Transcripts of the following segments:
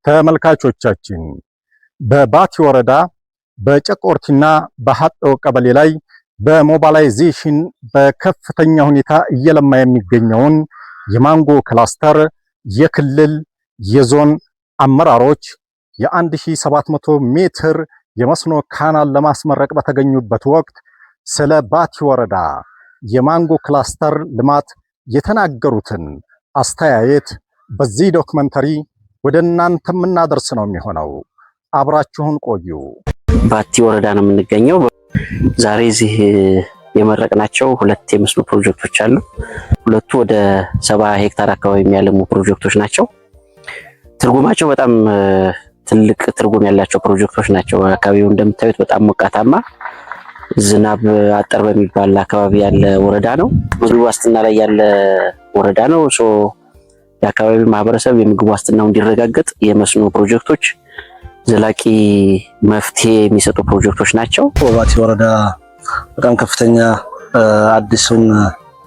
ተመልካቾቻችን በባቲ ወረዳ በጨቆርቲና በሐጠው ቀበሌ ላይ በሞባላይዜሽን በከፍተኛ ሁኔታ እየለማ የሚገኘውን የማንጎ ክላስተር የክልል የዞን አመራሮች የ1700 ሜትር የመስኖ ካናል ለማስመረቅ በተገኙበት ወቅት ስለ ባቲ ወረዳ የማንጎ ክላስተር ልማት የተናገሩትን አስተያየት በዚህ ዶክመንተሪ ወደ እናንተ የምናደርስ ነው የሚሆነው። አብራችሁን ቆዩ። ባቲ ወረዳ ነው የምንገኘው። ዛሬ እዚህ የመረቅናቸው ሁለት የመስኖ ፕሮጀክቶች አሉ። ሁለቱ ወደ 70 ሄክታር አካባቢ የሚያለሙ ፕሮጀክቶች ናቸው። ትርጉማቸው በጣም ትልቅ ትርጉም ያላቸው ፕሮጀክቶች ናቸው። አካባቢው እንደምታዩት በጣም ሞቃታማ ዝናብ አጠር በሚባል አካባቢ ያለ ወረዳ ነው። ምግብ ዋስትና ላይ ያለ ወረዳ ነው። የአካባቢው ማህበረሰብ የምግብ ዋስትናው እንዲረጋገጥ የመስኖ ፕሮጀክቶች ዘላቂ መፍትሄ የሚሰጡ ፕሮጀክቶች ናቸው። ባቲ ወረዳ በጣም ከፍተኛ አዲሱን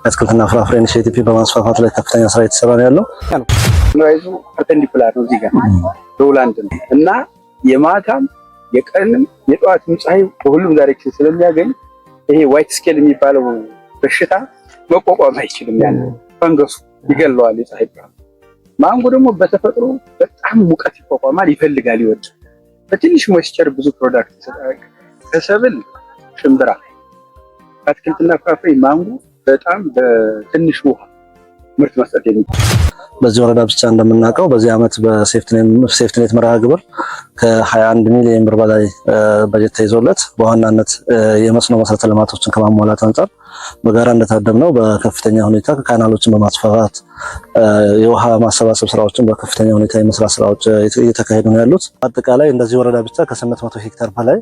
አትክልትና ፍራፍሬ ኢኒሼቲቭ በማስፋፋት ላይ ከፍተኛ ስራ እየተሰራ ነው ያለው። ራይዙ ፐርፔንዲኩላር ነው እዚህ ጋር ዶላንድ ነው እና የማታም የቀንም የጠዋትም ፀሐይ በሁሉም ዳይሬክሽን ስለሚያገኝ ይሄ ዋይት ስኬል የሚባለው በሽታ መቋቋም አይችልም። ያለ ፈንገሱ ይገለዋል የፀሐይ ብርሃን። ማንጎ ደግሞ በተፈጥሮ በጣም ሙቀት ይቋቋማል፣ ይፈልጋል፣ ይወዳል። በትንሽ ሞይስቸር ብዙ ፕሮዳክት ይሰጣል። ከሰብል ሽምብራ፣ አትክልትና ፍራፍሬ ማንጎ በጣም በትንሽ ውሃ ምርት መስጠት የሚችል በዚህ ወረዳ ብቻ እንደምናውቀው በዚህ ዓመት በሴፍቲኔት መርሃ ግብር ከ21 ሚሊዮን ብር በላይ በጀት ተይዞለት በዋናነት የመስኖ መሰረተ ልማቶችን ከማሟላት አንጻር በጋራ እንደታደምነው በከፍተኛ ሁኔታ ካናሎችን በማስፋፋት የውሃ ማሰባሰብ ስራዎችን በከፍተኛ ሁኔታ የመስራት ስራዎች እየተካሄዱ ነው ያሉት። አጠቃላይ እንደዚህ ወረዳ ብቻ ከ800 ሄክታር በላይ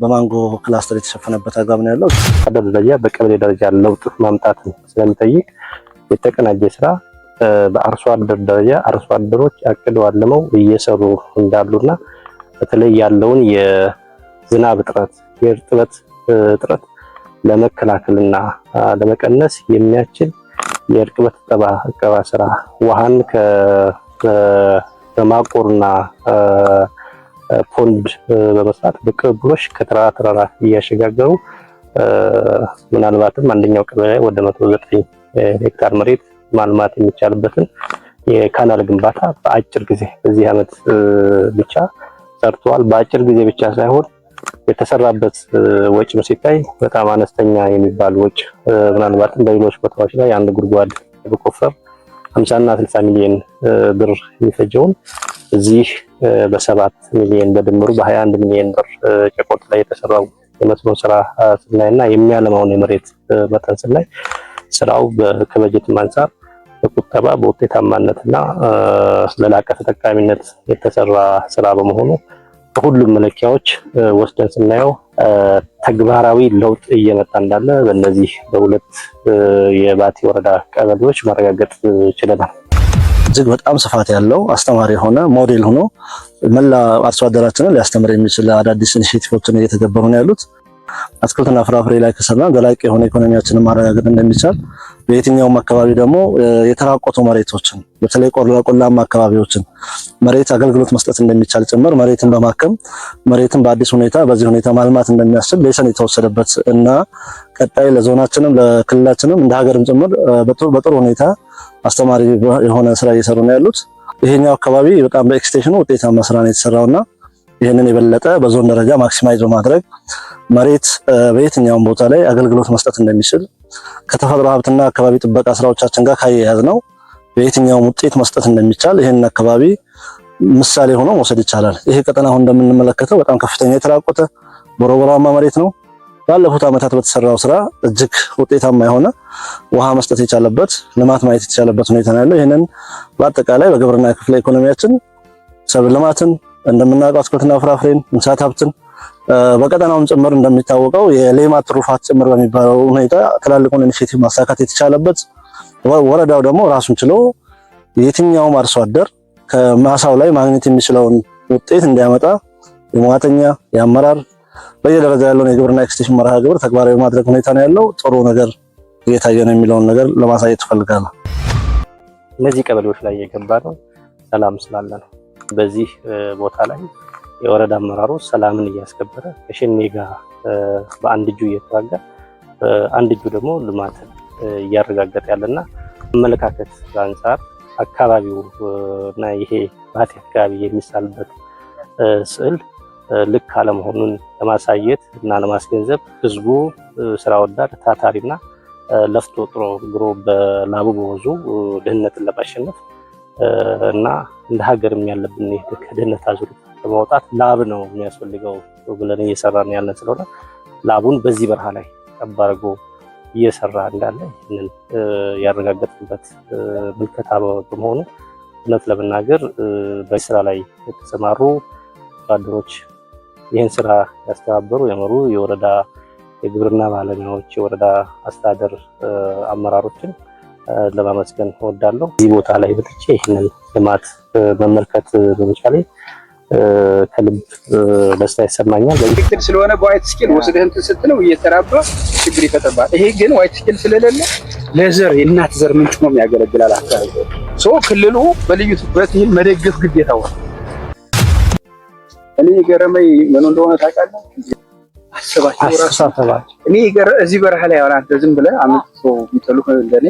በማንጎ ክላስተር የተሸፈነበት አግባብ ነው ያለው። ደረጃ በቀበሌ ደረጃ ለውጥ ማምጣት ስለሚጠይቅ የተቀናጀ ስራ በአርሶ አደር ደረጃ አርሶ አደሮች አቅደው አልመው እየሰሩ እንዳሉና በተለይ ያለውን የዝናብ እጥረት የእርጥበት እጥረት ለመከላከልና ለመቀነስ የሚያስችል የእርጥበት እቀባ ስራ ውሃን በማቆርና ፖንድ በመስራት በቅብብሎሽ ከተራራ እያሸጋገሩ ምናልባትም አንደኛው ቀበሌ ወደ 109 ሄክታር መሬት ማልማት የሚቻልበትን የካናል ግንባታ በአጭር ጊዜ በዚህ ዓመት ብቻ ሰርቷል። በአጭር ጊዜ ብቻ ሳይሆን የተሰራበት ወጪም ሲታይ በጣም አነስተኛ የሚባል ወጪ ምናልባትም በሌሎች ቦታዎች ላይ አንድ ጉድጓድ በቆፈር 50 እና 60 ሚሊዮን ብር የሚፈጀውን እዚህ በ7 ሚሊዮን በድምሩ በ21 ሚሊዮን ብር ጨቆርት ላይ የተሰራው የመስኖ ስራ ስናይና የሚያለማውን የመሬት መጠን ስናይ ስራው ከበጀት አንፃር በቁጠባ በውጤታማነትና ለላቀ ተጠቃሚነት የተሰራ ስራ በመሆኑ በሁሉም መለኪያዎች ወስደን ስናየው ተግባራዊ ለውጥ እየመጣ እንዳለ በእነዚህ በሁለት የባቲ ወረዳ ቀበሌዎች ማረጋገጥ ችለናል። እጅግ በጣም ስፋት ያለው አስተማሪ የሆነ ሞዴል ሆኖ መላ አርሶ አደራችንን ሊያስተምር የሚችል አዳዲስ ኢኒሼቲቮችን እየተገበሩ ነው ያሉት። አትክልትና ፍራፍሬ ላይ ከሰራን ዘላቂ የሆነ ኢኮኖሚያችንን ማረጋገጥ እንደሚቻል በየትኛውም አካባቢ ደግሞ የተራቆቱ መሬቶችን በተለይ ቆላማ አካባቢዎችን መሬት አገልግሎት መስጠት እንደሚቻል ጭምር መሬትን በማከም መሬትን በአዲስ ሁኔታ በዚህ ሁኔታ ማልማት እንደሚያስችል ሌሰን የተወሰደበት እና ቀጣይ ለዞናችንም ለክልላችንም እንደ ሀገርም ጭምር በጥሩ ሁኔታ አስተማሪ የሆነ ስራ እየሰሩ ነው ያሉት። ይሄኛው አካባቢ በጣም በኤክስቴንሽኑ ውጤታማ ስራ ነው የተሰራውና ይህንን የበለጠ በዞን ደረጃ ማክሲማይዝ በማድረግ መሬት በየትኛውም ቦታ ላይ አገልግሎት መስጠት እንደሚችል ከተፈጥሮ ሀብትና አካባቢ ጥበቃ ስራዎቻችን ጋር ካያያዝ ነው በየትኛውም ውጤት መስጠት እንደሚቻል ይህን አካባቢ ምሳሌ ሆኖ መውሰድ ይቻላል። ይሄ ቀጠና አሁን እንደምንመለከተው በጣም ከፍተኛ የተራቆተ ቦረቦራማ መሬት ነው። ባለፉት ዓመታት በተሰራው ስራ እጅግ ውጤታማ የሆነ ውሃ መስጠት የቻለበት ልማት ማየት የተቻለበት ሁኔታ ነው ያለው። ይህንን በአጠቃላይ በግብርና ክፍለ ኢኮኖሚያችን ሰብል ልማትን እንደምናውቀው አትክልትና ፍራፍሬን እንስሳት ሀብትን በቀጠናውም ጭምር እንደሚታወቀው የሌማት ትሩፋት ጭምር በሚባለው ሁኔታ ትላልቁን ኢኒሼቲቭ ማሳካት የተቻለበት ወረዳው ደግሞ ራሱን ችሎ የትኛውም አርሶ አደር ከማሳው ላይ ማግኘት የሚችለውን ውጤት እንዲያመጣ የሙያተኛ የአመራር በየደረጃ ያለውን የግብርና ኤክስቴንሽን መርሃ ግብር ተግባራዊ ማድረግ ሁኔታ ነው ያለው። ጥሩ ነገር እየታየ ነው የሚለውን ነገር ለማሳየት ፈልጋለሁ። እነዚህ ቀበሌዎች ላይ የገባ ነው ሰላም ስላለ ነው። በዚህ ቦታ ላይ የወረዳ አመራሩ ሰላምን እያስከበረ ከሸኔ ጋር በአንድ እጁ እየተዋጋ አንድ እጁ ደግሞ ልማትን እያረጋገጠ ያለና አመለካከት አንፃር አካባቢው እና ይሄ ባቲ አካባቢ የሚሳልበት ስዕል ልክ አለመሆኑን ለማሳየት እና ለማስገንዘብ ህዝቡ ስራ ወዳድ ታታሪና ለፍቶ ጥሮ ግሮ በላቡ በወዙ ድህነትን ለማሸነፍ እና እንደ ሀገርም ያለብን ከድህነት አዙሪት ለማውጣት ላብ ነው የሚያስፈልገው ብለን እየሰራን ያለን ስለሆነ ላቡን በዚህ በረሃ ላይ አባርጎ እየሰራ እንዳለ ይህንን ያረጋገጥንበት ምልከታ በመሆኑ እውነት ለመናገር በዚህ ስራ ላይ የተሰማሩ ወታደሮች ይህን ስራ ያስተባበሩ የመሩ የወረዳ የግብርና ባለሙያዎች የወረዳ አስተዳደር አመራሮችን ለማመስገን እወዳለሁ። እዚህ ቦታ ላይ ብቻ ይህንን ልማት መመልከት በመቻሌ ከልብ ደስታ ይሰማኛል። ትክክል ስለሆነ በዋይት ስኬል ወስደህ እንትን ስትለው እየተራባ ችግር ይፈጠራል። ይሄ ግን ዋይት ስኬል ስለሌለ ለዘር የእናት ዘር ምንጭ ነው የሚያገለግላል። አካባቢ ክልሉ በልዩ ትኩረት ይህን መደገፍ ግዴታው ነው። እኔ ገረመኝ ምን እንደሆነ ታውቃለህ? አሰባቸው ራሱ እኔ እዚህ በረሃ ላይ አሁን አንተ ዝም ብለህ አመት ቢጠሉ እንደኔ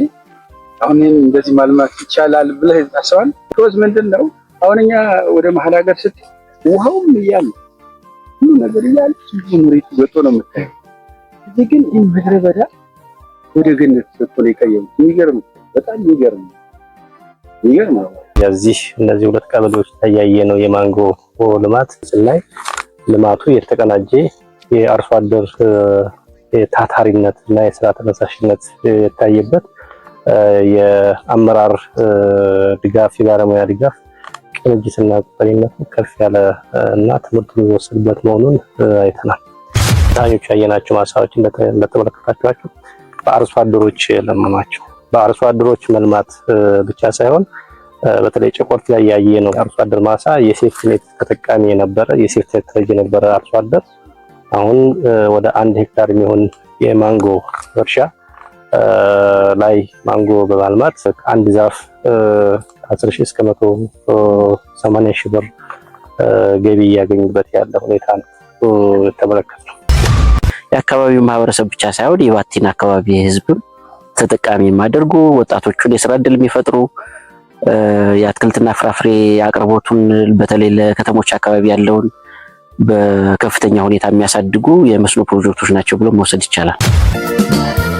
አሁን እንደዚህ ማልማት ይቻላል ብለህ ታስባለህ? ቶዝ ምንድነው አሁን እኛ ወደ መሀል ሀገር ስትል ውሃውም እያለ ሁሉ ነገር እያለ መሬቱ ወጥቶ ነው የምታየው። እዚህ ግን ይህ ምድረ በዳ ወደ ገነት ወጥቶ ነው የቀየመው። የሚገርም በጣም የሚገርም ነው። የዚህ እነዚህ ሁለት ቀበሌዎች ተያየ ነው የማንጎ ልማት ላይ ልማቱ የተቀናጀ የአርሶ አደር የታታሪነት እና የስራ ተነሳሽነት የታየበት የአመራር ድጋፍ የባለሙያ ድጋፍ ቅንጅትና ቁርጠኝነቱ ከፍ ያለ እና ትምህርት የሚወሰድበት መሆኑን አይተናል። ዳኞች ያየናቸው ማሳዎች እንደተመለከታችኋቸው በአርሶ አደሮች ለመማቸው በአርሶ አደሮች መልማት ብቻ ሳይሆን በተለይ ጨቆርት ላይ ያየ ነው አርሶ አደር ማሳ የሴፍቲኔት ተጠቃሚ የነበረ የሴፍቲኔት ተረጂ የነበረ አርሶ አደር አሁን ወደ 1 ሄክታር የሚሆን የማንጎ እርሻ ላይ ማንጎ በማልማት አንድ ዛፍ 10,000 እስከ 180,000 ብር ገቢ እያገኙበት ያለ ሁኔታ ነው ተመለከተው። የአካባቢው ማህበረሰብ ብቻ ሳይሆን የባቲና አካባቢ ህዝብም ተጠቃሚ የሚያደርጉ ወጣቶቹን የስራ እድል የሚፈጥሩ የአትክልትና ፍራፍሬ አቅርቦቱን በተለይ ለከተሞች አካባቢ ያለውን በከፍተኛ ሁኔታ የሚያሳድጉ የመስኖ ፕሮጀክቶች ናቸው ብሎ መውሰድ ይቻላል።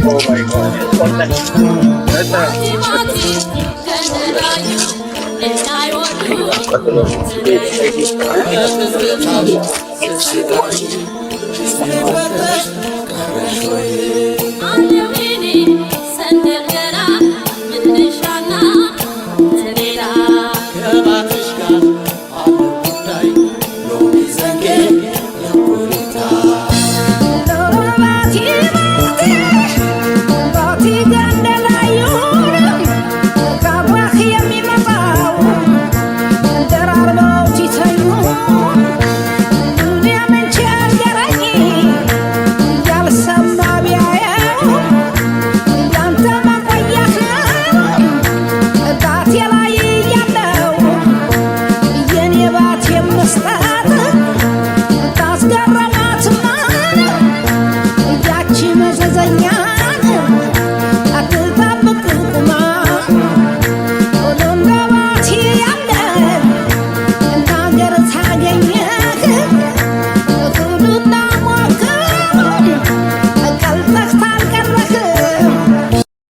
Oh my God.